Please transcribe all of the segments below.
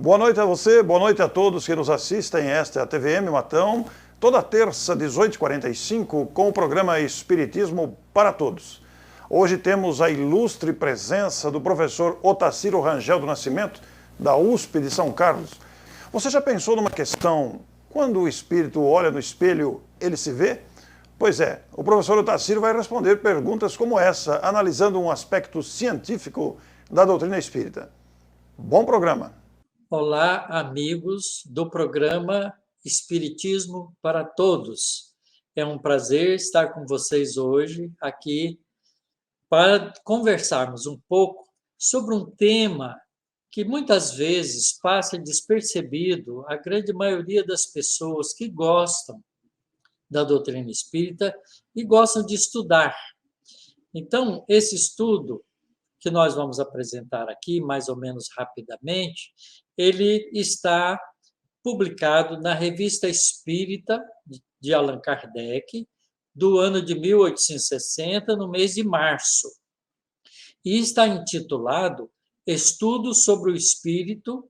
Boa noite a você, boa noite a todos que nos assistem. Esta é a TVM Matão, toda terça, 18h45, com o programa Espiritismo para Todos. Hoje temos a ilustre presença do professor Otacílio Rangel do Nascimento, da USP de São Carlos. Você já pensou numa questão, quando o espírito olha no espelho, ele se vê? Pois é, o professor Otacílio vai responder perguntas como essa, analisando um aspecto científico da doutrina espírita. Bom programa! Olá, amigos do programa Espiritismo para Todos. É um prazer estar com vocês hoje aqui para conversarmos um pouco sobre um tema que muitas vezes passa despercebido a grande maioria das pessoas que gostam da doutrina espírita e gostam de estudar. Então, esse estudo que nós vamos apresentar aqui, mais ou menos rapidamente, ele está publicado na Revista Espírita de Allan Kardec, do ano de 1860, no mês de março. E está intitulado Estudos sobre o Espírito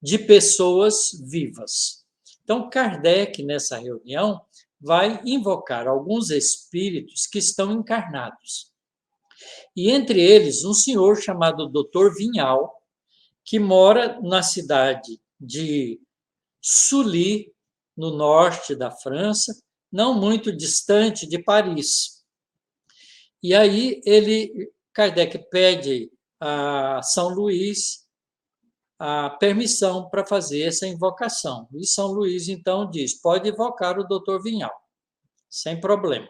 de Pessoas Vivas. Então, Kardec, nessa reunião, vai invocar alguns espíritos que estão encarnados. E entre eles, um senhor chamado Dr. Vinhal, que mora na cidade de Sully, no norte da França, não muito distante de Paris. E aí Kardec pede a São Luís a permissão para fazer essa invocação. E São Luís, então, diz, pode invocar o Dr. Vinhal, sem problema.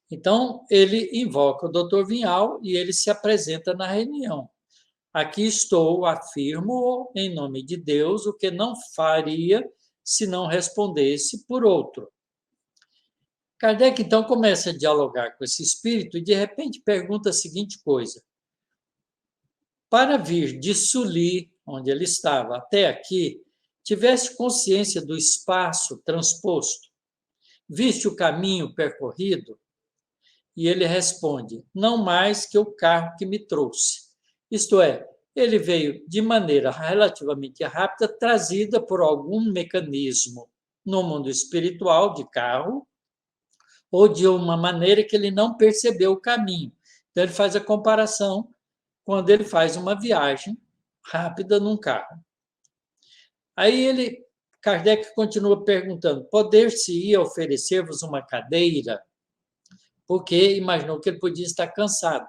Então, ele invoca o Dr. Vinhal e ele se apresenta na reunião. Aqui estou, afirmo em nome de Deus o que não faria se não respondesse por outro. Kardec, então, começa a dialogar com esse espírito e, de repente, pergunta a seguinte coisa. Para vir de Sully, onde ele estava, até aqui, tivesse consciência do espaço transposto? Viste o caminho percorrido? E ele responde, não mais que o carro que me trouxe. Isto é, ele veio de maneira relativamente rápida, trazida por algum mecanismo no mundo espiritual, de carro, ou de uma maneira que ele não percebeu o caminho. Então, ele faz a comparação quando ele faz uma viagem rápida num carro. Aí Kardec continua perguntando, poder-se-ia oferecer-vos uma cadeira? Porque imaginou que ele podia estar cansado.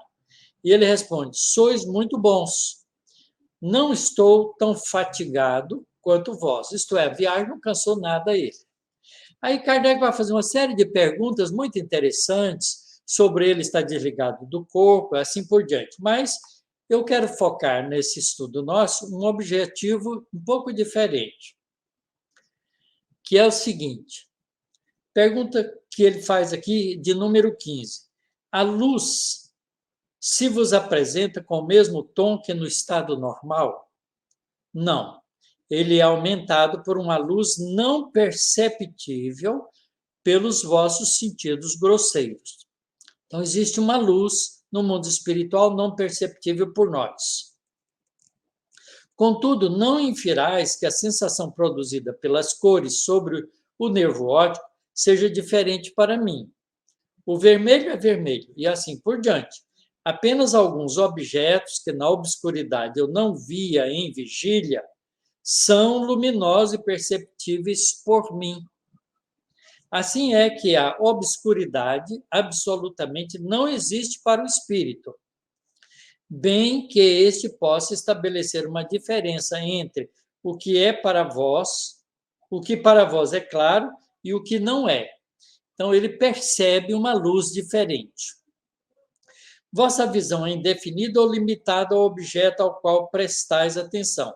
E ele responde, sois muito bons. Não estou tão fatigado quanto vós. Isto é, a viagem não cansou nada a ele. Aí Kardec vai fazer uma série de perguntas muito interessantes sobre ele estar desligado do corpo, assim por diante. Mas eu quero focar nesse estudo nosso um objetivo um pouco diferente, que é o seguinte. Pergunta que ele faz aqui de número 15. A luz se vos apresenta com o mesmo tom que no estado normal? Não. Ele é aumentado por uma luz não perceptível pelos vossos sentidos grosseiros. Então, existe uma luz no mundo espiritual não perceptível por nós. Contudo, não infirais que a sensação produzida pelas cores sobre o nervo óptico seja diferente para mim. O vermelho é vermelho, e assim por diante. Apenas alguns objetos que na obscuridade eu não via em vigília são luminosos e perceptíveis por mim. Assim é que a obscuridade absolutamente não existe para o espírito, bem que este possa estabelecer uma diferença entre o que é para vós, o que para vós é claro e o que não é. Então, ele percebe uma luz diferente. Vossa visão é indefinida ou limitada ao objeto ao qual prestais atenção.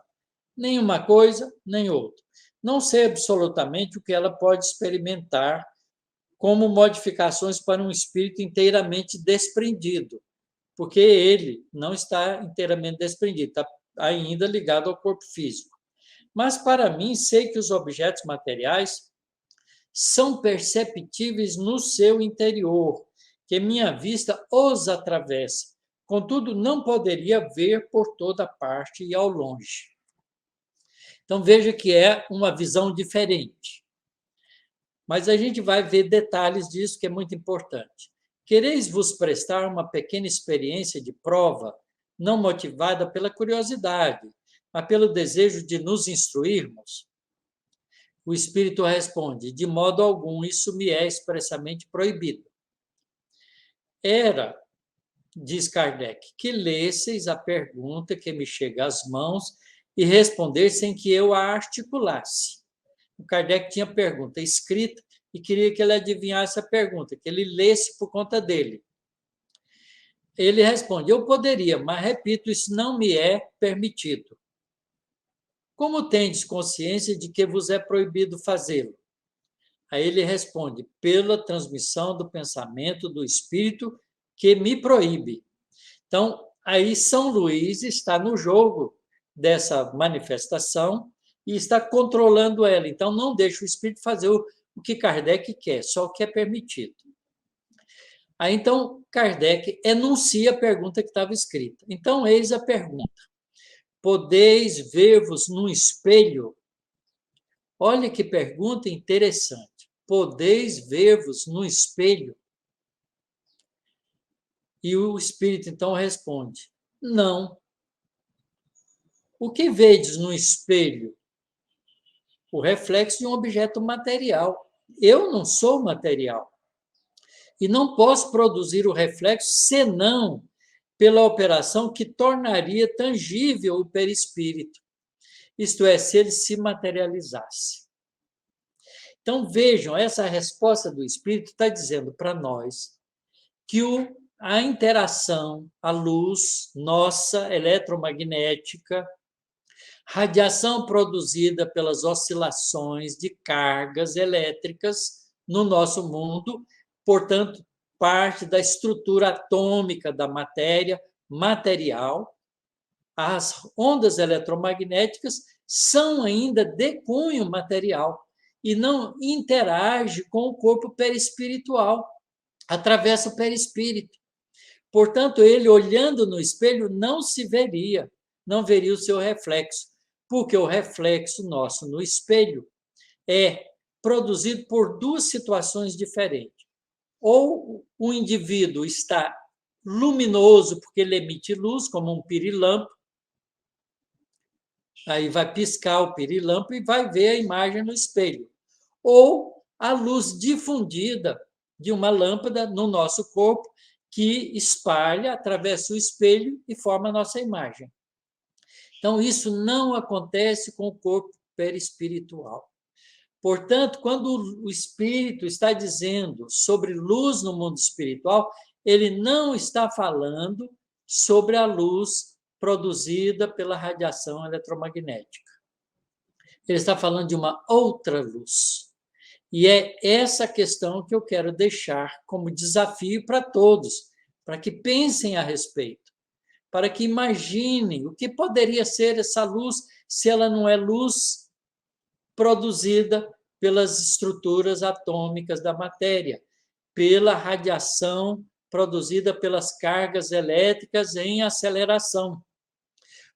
Nem uma coisa, nem outra. Não sei absolutamente o que ela pode experimentar como modificações para um espírito inteiramente desprendido, porque ele não está inteiramente desprendido, está ainda ligado ao corpo físico. Mas, para mim, sei que os objetos materiais são perceptíveis no seu interior, que minha vista os atravessa. Contudo, não poderia ver por toda parte e ao longe. Então, veja que é uma visão diferente. Mas a gente vai ver detalhes disso que é muito importante. Quereis vos prestar uma pequena experiência de prova, não motivada pela curiosidade, mas pelo desejo de nos instruirmos? O Espírito responde: de modo algum, isso me é expressamente proibido. Era, diz Kardec, que lesseis a pergunta que me chega às mãos e responder sem que eu a articulasse. O Kardec tinha pergunta escrita e queria que ele adivinhasse a pergunta, que ele lesse por conta dele. Ele responde: eu poderia, mas repito, isso não me é permitido. Como tendes consciência de que vos é proibido fazê-lo? Aí ele responde: pela transmissão do pensamento do Espírito que me proíbe. Então, aí São Luís está no jogo dessa manifestação e está controlando ela. Então, não deixa o Espírito fazer o que Kardec quer, só o que é permitido. Aí, então, Kardec enuncia a pergunta que estava escrita. Então, eis a pergunta: podeis ver-vos num espelho? Olha que pergunta interessante. Podeis ver-vos no espelho? E o Espírito, então, responde: não. O que vedes no espelho? O reflexo de um objeto material. Eu não sou material. E não posso produzir o reflexo senão pela operação que tornaria tangível o perispírito. Isto é, se ele se materializasse. Então, vejam, essa resposta do Espírito está dizendo para nós que a interação, a luz nossa eletromagnética, radiação produzida pelas oscilações de cargas elétricas no nosso mundo, portanto, parte da estrutura atômica da matéria material, as ondas eletromagnéticas são ainda de cunho material e não interage com o corpo perispiritual, atravessa o perispírito. Portanto, ele, olhando no espelho, não se veria, não veria o seu reflexo, porque o reflexo nosso no espelho é produzido por duas situações diferentes. Ou o indivíduo está luminoso, porque ele emite luz, como um pirilampo, aí vai piscar o pirilampo e vai ver a imagem no espelho. Ou a luz difundida de uma lâmpada no nosso corpo, que espalha, atravessa o espelho e forma a nossa imagem. Então, isso não acontece com o corpo perispiritual. Portanto, quando o Espírito está dizendo sobre luz no mundo espiritual, ele não está falando sobre a luz produzida pela radiação eletromagnética. Ele está falando de uma outra luz. E é essa questão que eu quero deixar como desafio para todos, para que pensem a respeito, para que imaginem o que poderia ser essa luz se ela não é luz produzida pelas estruturas atômicas da matéria, pela radiação produzida pelas cargas elétricas em aceleração.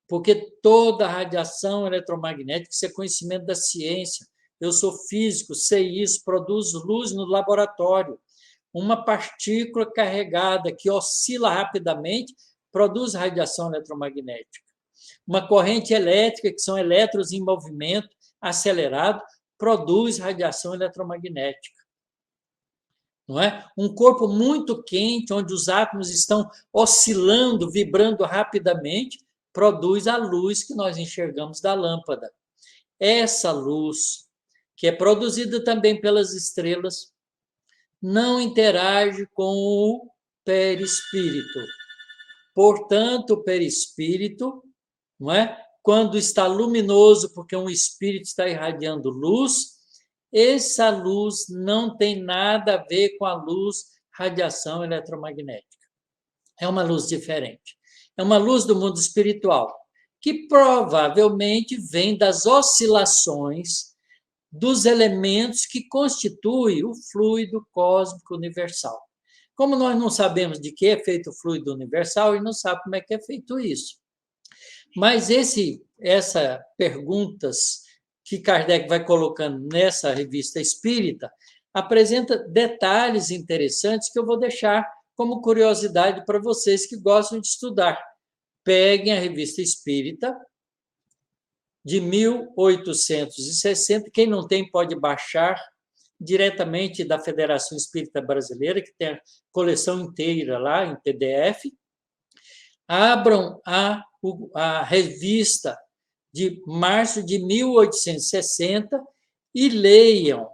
Porque toda a radiação eletromagnética, isso é conhecimento da ciência. Eu sou físico, sei isso, produzo luz no laboratório. Uma partícula carregada que oscila rapidamente produz radiação eletromagnética. Uma corrente elétrica, que são elétrons em movimento acelerado, produz radiação eletromagnética. Não é? Um corpo muito quente, onde os átomos estão oscilando, vibrando rapidamente, produz a luz que nós enxergamos da lâmpada. Essa luz, que é produzida também pelas estrelas, não interage com o perispírito. Portanto, o perispírito, não é? Quando está luminoso, porque um espírito está irradiando luz, essa luz não tem nada a ver com a luz radiação eletromagnética. É uma luz diferente. É uma luz do mundo espiritual, que provavelmente vem das oscilações dos elementos que constituem o fluido cósmico universal. Como nós não sabemos de que é feito o fluido universal, e não sabe como é que é feito isso. Mas essa perguntas que Kardec vai colocando nessa revista espírita apresenta detalhes interessantes que eu vou deixar como curiosidade para vocês que gostam de estudar. Peguem a revista espírita de 1860. Quem não tem pode baixar diretamente da Federação Espírita Brasileira, que tem a coleção inteira lá em PDF. Abram a revista de março de 1860 e leiam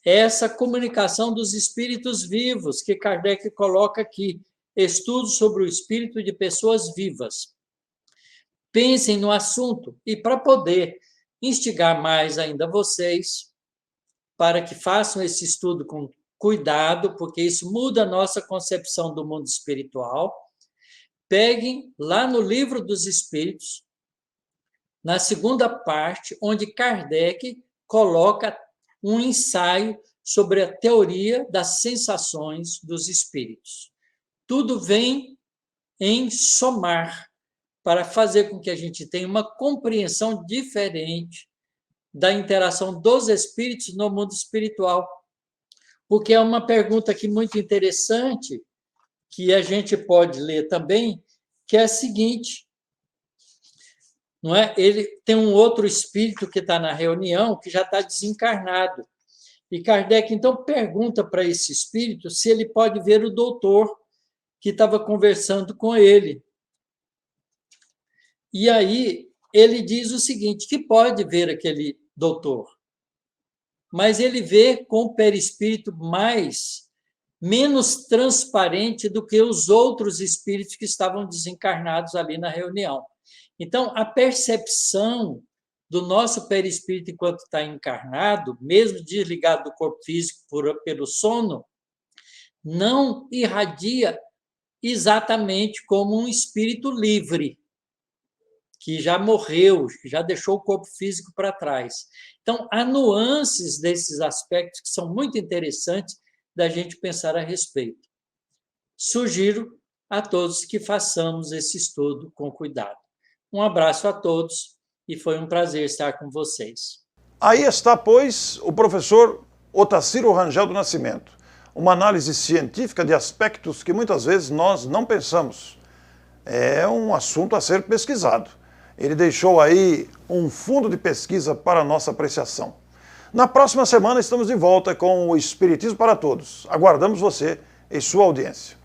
essa comunicação dos espíritos vivos que Kardec coloca aqui, estudos sobre o espírito de pessoas vivas. Pensem no assunto e para poder instigar mais ainda vocês, para que façam esse estudo com cuidado, porque isso muda a nossa concepção do mundo espiritual. Peguem lá no Livro dos Espíritos, na segunda parte, onde Kardec coloca um ensaio sobre a teoria das sensações dos espíritos. Tudo vem em somar, para fazer com que a gente tenha uma compreensão diferente da interação dos espíritos no mundo espiritual. Porque é uma pergunta aqui muito interessante, que a gente pode ler também, que é a seguinte: não é? Ele tem um outro espírito que está na reunião, que já está desencarnado. E Kardec, então, pergunta para esse espírito se ele pode ver o doutor que estava conversando com ele. E aí ele diz o seguinte, que pode ver aquele doutor, mas ele vê com o perispírito menos transparente do que os outros espíritos que estavam desencarnados ali na reunião. Então, a percepção do nosso perispírito enquanto está encarnado, mesmo desligado do corpo físico pelo sono, não irradia exatamente como um espírito livre, que já morreu, que já deixou o corpo físico para trás. Então, há nuances desses aspectos que são muito interessantes da gente pensar a respeito. Sugiro a todos que façamos esse estudo com cuidado. Um abraço a todos e foi um prazer estar com vocês. Aí está, pois, o professor Otacílio Rangel do Nascimento. Uma análise científica de aspectos que muitas vezes nós não pensamos. É um assunto a ser pesquisado. Ele deixou aí um fundo de pesquisa para a nossa apreciação. Na próxima semana estamos de volta com o Espiritismo para Todos. Aguardamos você e sua audiência.